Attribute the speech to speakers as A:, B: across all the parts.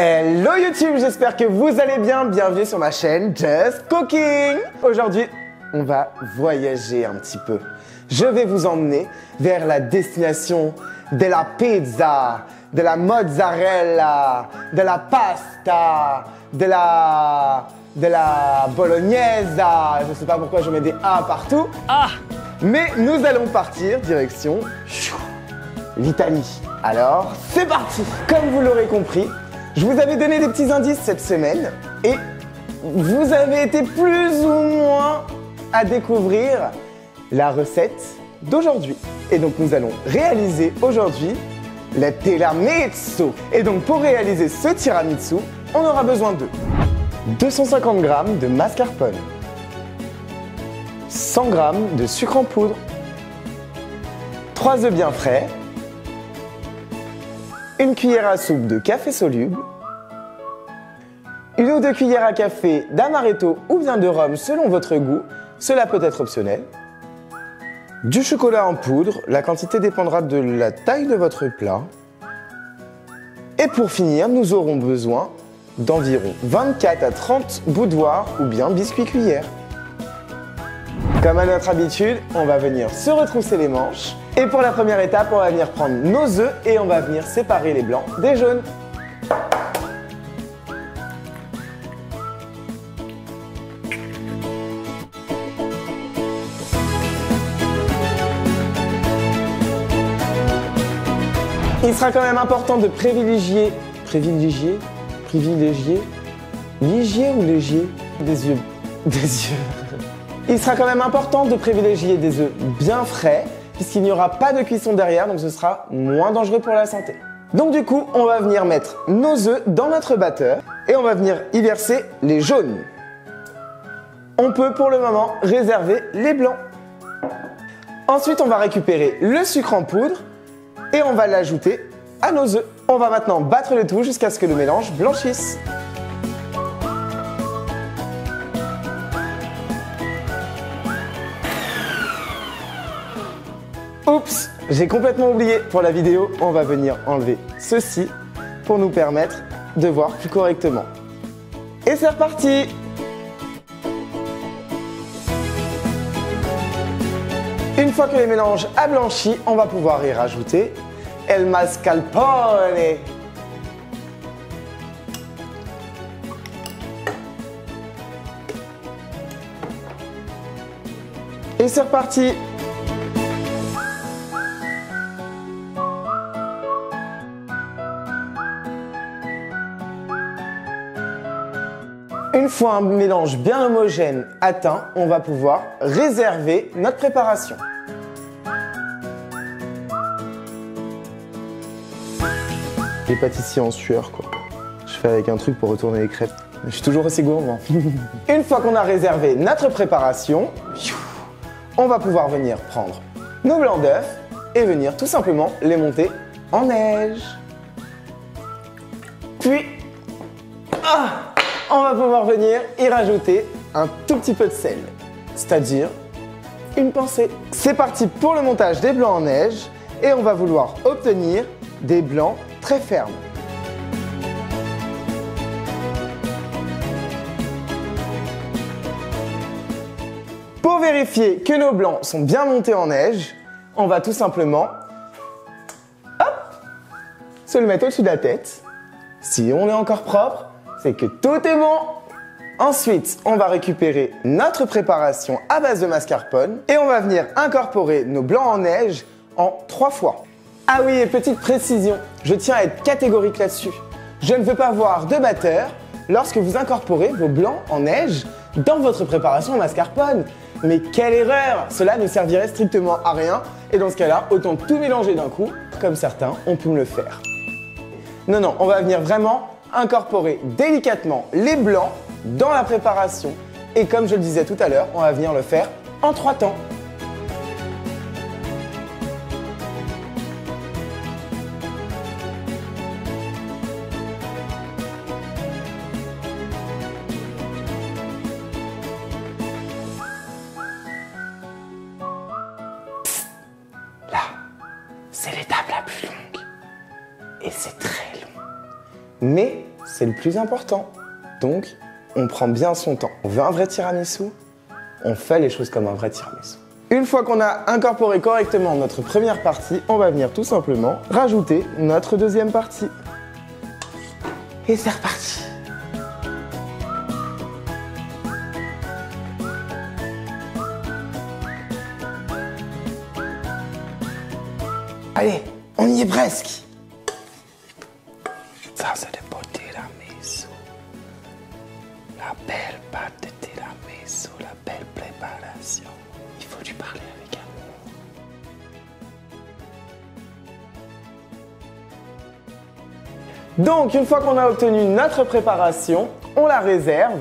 A: Hello YouTube, j'espère que vous allez bien. Bienvenue sur ma chaîne Just Cooking. Aujourd'hui, on va voyager un petit peu. Je vais vous emmener vers la destination de la pizza, de la mozzarella, de la pasta, de la bolognaise. Je ne sais pas pourquoi je mets des A partout. Mais nous allons partir direction l'Italie. Alors, c'est parti! Comme vous l'aurez compris, je vous avais donné des petits indices cette semaine et vous avez été plus ou moins à découvrir la recette d'aujourd'hui. Et donc, nous allons réaliser aujourd'hui le tiramisu. Et donc, pour réaliser ce tiramisu, on aura besoin de 250 g de mascarpone, 100 g de sucre en poudre, 3 œufs bien frais, une cuillère à soupe de café soluble, une ou deux cuillères à café d'amaretto ou bien de rhum selon votre goût, cela peut être optionnel, du chocolat en poudre, la quantité dépendra de la taille de votre plat, et pour finir, nous aurons besoin d'environ 24 à 30 boudoirs ou bien biscuits cuillères. Comme à notre habitude, on va venir se retrousser les manches. Et pour la première étape, on va venir prendre nos œufs et on va venir séparer les blancs des jaunes. Il sera quand même important de privilégier ligier ou légier des œufs. Il sera quand même important de privilégier des œufs bien frais puisqu'il n'y aura pas de cuisson derrière, donc ce sera moins dangereux pour la santé. Donc du coup, on va venir mettre nos œufs dans notre batteur et on va venir y verser les jaunes. On peut pour le moment réserver les blancs. Ensuite, on va récupérer le sucre en poudre et on va l'ajouter à nos œufs. On va maintenant battre le tout jusqu'à ce que le mélange blanchisse. Oups, j'ai complètement oublié. Pour la vidéo, on va venir enlever ceci pour nous permettre de voir plus correctement. Et c'est reparti! Une fois que le mélange a blanchi, on va pouvoir y rajouter el mascarpone. Et c'est reparti! Une fois un mélange bien homogène atteint, on va pouvoir réserver notre préparation. Les pâtissiers en sueur, quoi. Je fais avec un truc pour retourner les crêpes. Je suis toujours aussi gourmand. Une fois qu'on a réservé notre préparation, on va pouvoir venir prendre nos blancs d'œufs et venir tout simplement les monter en neige. Puis, on va pouvoir venir y rajouter un tout petit peu de sel, c'est-à-dire une pincée. C'est parti pour le montage des blancs en neige et on va vouloir obtenir des blancs très fermes. Pour vérifier que nos blancs sont bien montés en neige, on va tout simplement se le mettre au-dessus de la tête. Si on est encore propre, c'est que tout est bon. Ensuite, on va récupérer notre préparation à base de mascarpone et on va venir incorporer nos blancs en neige en 3 fois. Ah oui, et petite précision, je tiens à être catégorique là-dessus. Je ne veux pas voir de batteur lorsque vous incorporez vos blancs en neige dans votre préparation au mascarpone. Mais quelle erreur! Cela ne servirait strictement à rien et dans ce cas-là, autant tout mélanger d'un coup, comme certains ont pu me le faire. Non, on va venir vraiment incorporer délicatement les blancs dans la préparation. Et comme je le disais tout à l'heure, on va venir le faire en 3 temps. Là, c'est l'étape la plus longue. Et c'est très long. Mais c'est le plus important. Donc, on prend bien son temps. On veut un vrai tiramisu, on fait les choses comme un vrai tiramisu. Une fois qu'on a incorporé correctement notre première partie, on va venir tout simplement rajouter notre deuxième partie. Et c'est reparti! Allez, on y est presque! Ça, c'est le beau tiramisu. La belle pâte de tiramisu, la belle préparation. Il faut lui parler avec amour. Donc, une fois qu'on a obtenu notre préparation, on la réserve,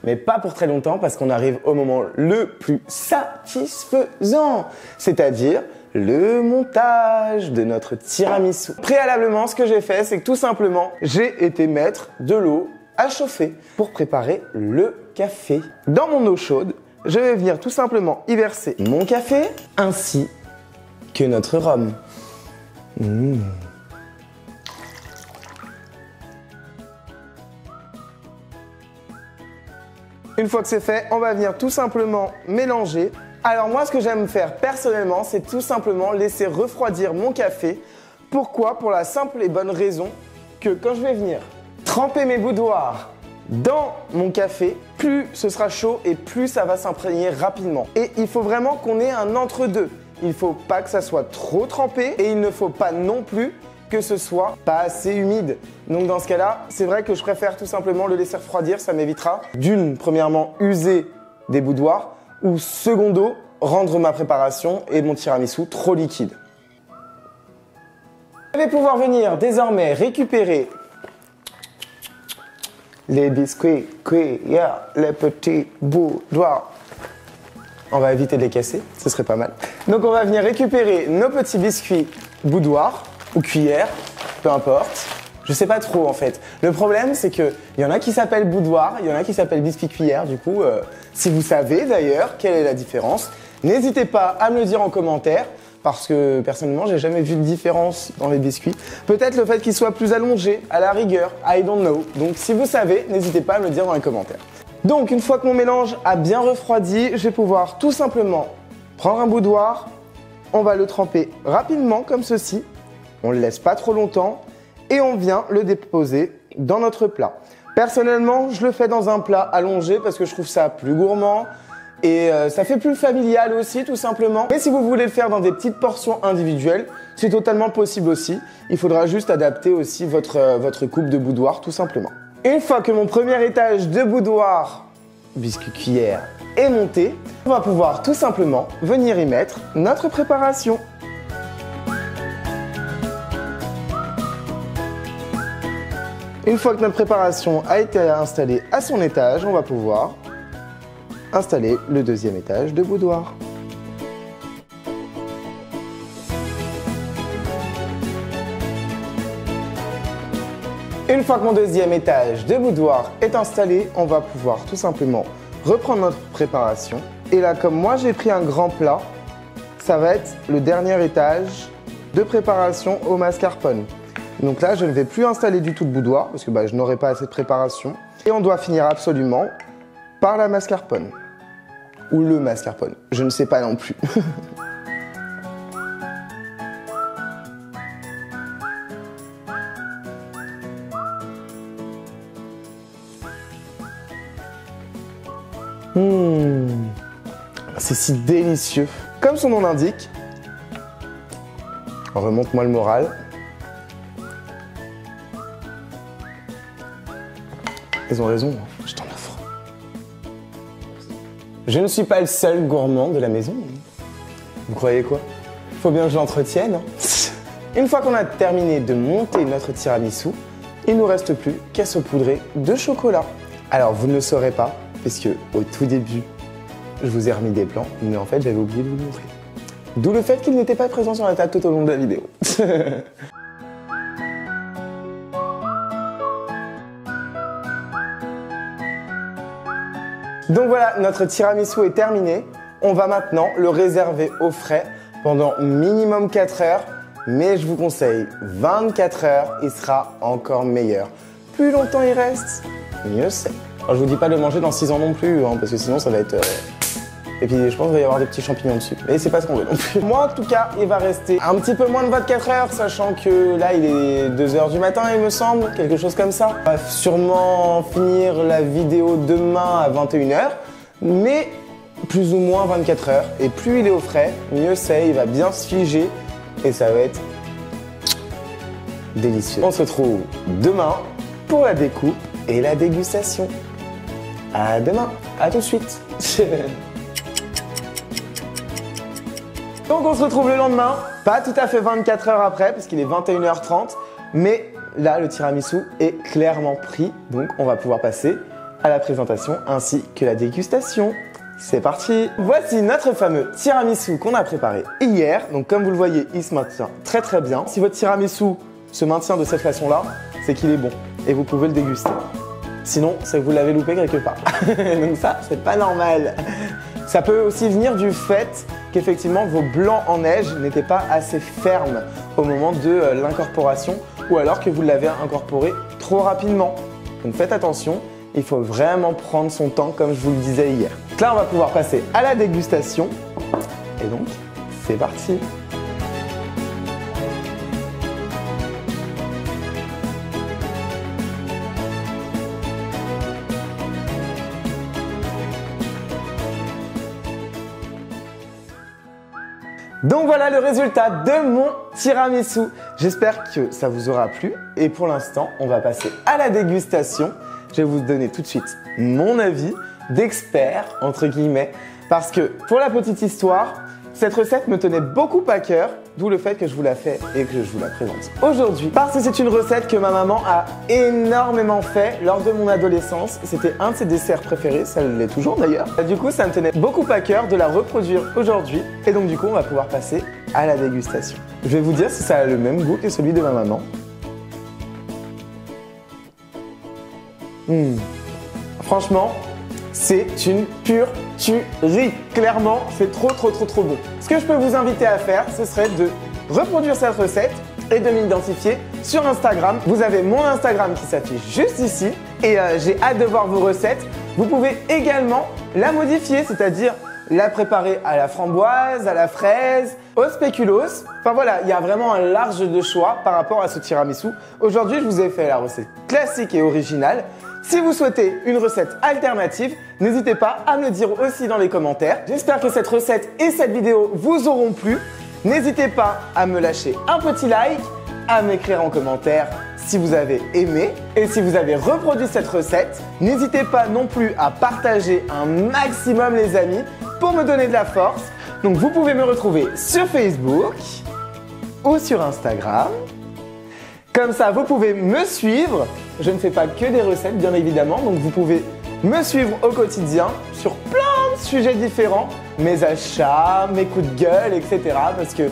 A: mais pas pour très longtemps parce qu'on arrive au moment le plus satisfaisant, c'est-à-dire le montage de notre tiramisu. Préalablement, ce que j'ai fait, c'est que tout simplement, j'ai été mettre de l'eau à chauffer pour préparer le café. Dans mon eau chaude, je vais venir tout simplement y verser mon café ainsi que notre rhum. Une fois que c'est fait, on va venir tout simplement mélanger. Alors moi, ce que j'aime faire personnellement, c'est tout simplement laisser refroidir mon café. Pourquoi? Pour la simple et bonne raison que quand je vais venir tremper mes boudoirs dans mon café, plus ce sera chaud et plus ça va s'imprégner rapidement. Et il faut vraiment qu'on ait un entre-deux. Il ne faut pas que ça soit trop trempé et il ne faut pas non plus que ce soit pas assez humide. Donc dans ce cas-là, c'est vrai que je préfère tout simplement le laisser refroidir. Ça m'évitera premièrement, user des boudoirs ou secondo, rendre ma préparation et mon tiramisu trop liquide. Je vais pouvoir venir désormais récupérer les biscuits, les petits boudoirs. On va éviter de les casser, ce serait pas mal. Donc on va venir récupérer nos petits biscuits boudoirs ou cuillères, peu importe. Je sais pas trop en fait. Le problème c'est que il y en a qui s'appellent boudoir, il y en a qui s'appellent biscuit cuillère. Du coup, si vous savez d'ailleurs quelle est la différence, n'hésitez pas à me le dire en commentaire. Parce que personnellement, j'ai jamais vu de différence dans les biscuits. Peut-être le fait qu'ils soient plus allongés, à la rigueur, I don't know. Donc si vous savez, n'hésitez pas à me le dire dans les commentaires. Donc une fois que mon mélange a bien refroidi, je vais pouvoir tout simplement prendre un boudoir. On va le tremper rapidement comme ceci. On ne le laisse pas trop longtemps. Et on vient le déposer dans notre plat. Personnellement, je le fais dans un plat allongé parce que je trouve ça plus gourmand. Et ça fait plus familial aussi, tout simplement. Mais si vous voulez le faire dans des petites portions individuelles, c'est totalement possible aussi. Il faudra juste adapter aussi votre coupe de boudoir, tout simplement. Une fois que mon premier étage de boudoir, biscuit cuillère, est monté, on va pouvoir tout simplement venir y mettre notre préparation. Une fois que notre préparation a été installée à son étage, on va pouvoir installer le deuxième étage de boudoir. Une fois que mon deuxième étage de boudoir est installé, on va pouvoir tout simplement reprendre notre préparation. Et là, comme moi j'ai pris un grand plat, ça va être le dernier étage de préparation au mascarpone. Donc là, je ne vais plus installer du tout de boudoir parce que je n'aurai pas assez de préparation. Et on doit finir absolument par la mascarpone. Ou le mascarpone, je ne sais pas non plus. C'est si délicieux. Comme son nom l'indique, remonte-moi le moral. Ils ont raison, je t'en offre. Je ne suis pas le seul gourmand de la maison. Vous croyez quoi? Faut bien que je l'entretienne. Une fois qu'on a terminé de monter notre tiramisu, il ne nous reste plus qu'à saupoudrer de chocolat. Alors vous ne le saurez pas, puisque au tout début, je vous ai remis des plans, mais en fait j'avais oublié de vous le montrer. D'où le fait qu'il n'était pas présent sur la table tout au long de la vidéo. Donc voilà, notre tiramisu est terminé. On va maintenant le réserver au frais pendant minimum 4 heures. Mais je vous conseille 24 heures, il sera encore meilleur. plus longtemps il reste, mieux c'est. Alors je vous dis pas de le manger dans 6 ans non plus, hein, parce que sinon ça va être... Et puis je pense qu'il va y avoir des petits champignons dessus. Mais c'est pas ce qu'on veut non plus. Moi en tout cas, il va rester un petit peu moins de 24 heures, sachant que là il est 2 h du matin il me semble, quelque chose comme ça. On va sûrement finir la vidéo demain à 21 h, mais plus ou moins 24 heures. Et plus il est au frais, mieux c'est, il va bien se figer et ça va être délicieux. On se retrouve demain pour la découpe et la dégustation. À demain, à tout de suite. Donc on se retrouve le lendemain, pas tout à fait 24 heures après, parce qu'il est 21 h 30, mais là le tiramisu est clairement pris, donc on va pouvoir passer à la présentation ainsi que la dégustation. C'est parti! Voici notre fameux tiramisu qu'on a préparé hier. Donc comme vous le voyez, il se maintient très très bien. Si votre tiramisu se maintient de cette façon-là, c'est qu'il est bon et vous pouvez le déguster. Sinon, c'est que vous l'avez loupé quelque part. Donc ça, c'est pas normal. Ça peut aussi venir du fait qu'effectivement vos blancs en neige n'étaient pas assez fermes au moment de l'incorporation ou alors que vous l'avez incorporé trop rapidement. Donc faites attention, il faut vraiment prendre son temps comme je vous le disais hier. Donc là, on va pouvoir passer à la dégustation et donc c'est parti. Donc voilà le résultat de mon tiramisu. J'espère que ça vous aura plu et pour l'instant, on va passer à la dégustation. Je vais vous donner tout de suite mon avis d'expert, entre guillemets, parce que pour la petite histoire, cette recette me tenait beaucoup à cœur, d'où le fait que je vous la fais et que je vous la présente aujourd'hui. Parce que c'est une recette que ma maman a énormément fait lors de mon adolescence. C'était un de ses desserts préférés, ça l'est toujours d'ailleurs. Du coup, ça me tenait beaucoup à cœur de la reproduire aujourd'hui. Et donc du coup, on va pouvoir passer à la dégustation. Je vais vous dire si ça a le même goût que celui de ma maman. Franchement, c'est une pure tuerie. Clairement, c'est trop bon. Ce que je peux vous inviter à faire, ce serait de reproduire cette recette et de m'identifier sur Instagram. Vous avez mon Instagram qui s'affiche juste ici et j'ai hâte de voir vos recettes. Vous pouvez également la modifier, c'est-à-dire la préparer à la framboise, à la fraise, au spéculoos. Enfin voilà, il y a vraiment un large de choix par rapport à ce tiramisu. Aujourd'hui, je vous ai fait la recette classique et originale. Si vous souhaitez une recette alternative, n'hésitez pas à me le dire aussi dans les commentaires. J'espère que cette recette et cette vidéo vous auront plu. N'hésitez pas à me lâcher un petit like, à m'écrire en commentaire si vous avez aimé. Et si vous avez reproduit cette recette, n'hésitez pas non plus à partager un maximum les amis pour me donner de la force. Donc vous pouvez me retrouver sur Facebook ou sur Instagram. Comme ça, vous pouvez me suivre. Je ne fais pas que des recettes, bien évidemment. Donc, vous pouvez me suivre au quotidien sur plein de sujets différents. Mes achats, mes coups de gueule, etc. Parce que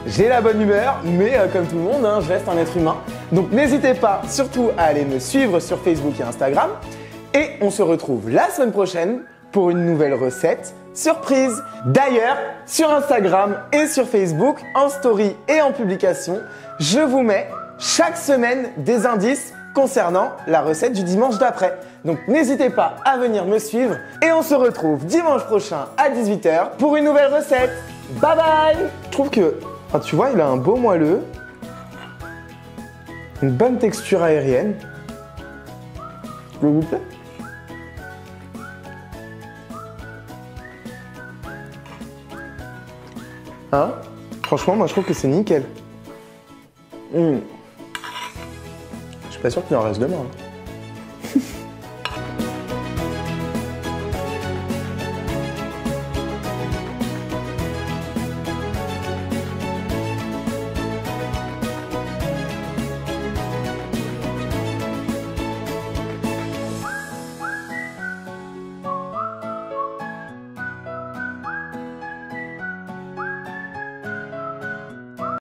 A: j'ai la bonne humeur, mais comme tout le monde, je reste un être humain. Donc, n'hésitez pas surtout à aller me suivre sur Facebook et Instagram. Et on se retrouve la semaine prochaine pour une nouvelle recette surprise. D'ailleurs, sur Instagram et sur Facebook, en story et en publication, je vous mets chaque semaine des indices concernant la recette du dimanche d'après. Donc n'hésitez pas à venir me suivre et on se retrouve dimanche prochain à 18 h pour une nouvelle recette. Bye bye! Je trouve que, tu vois, il a un beau moelleux, une bonne texture aérienne. Le goût plaît? Hein? Franchement, moi je trouve que c'est nickel. Je suis pas sûr qu'il en reste demain.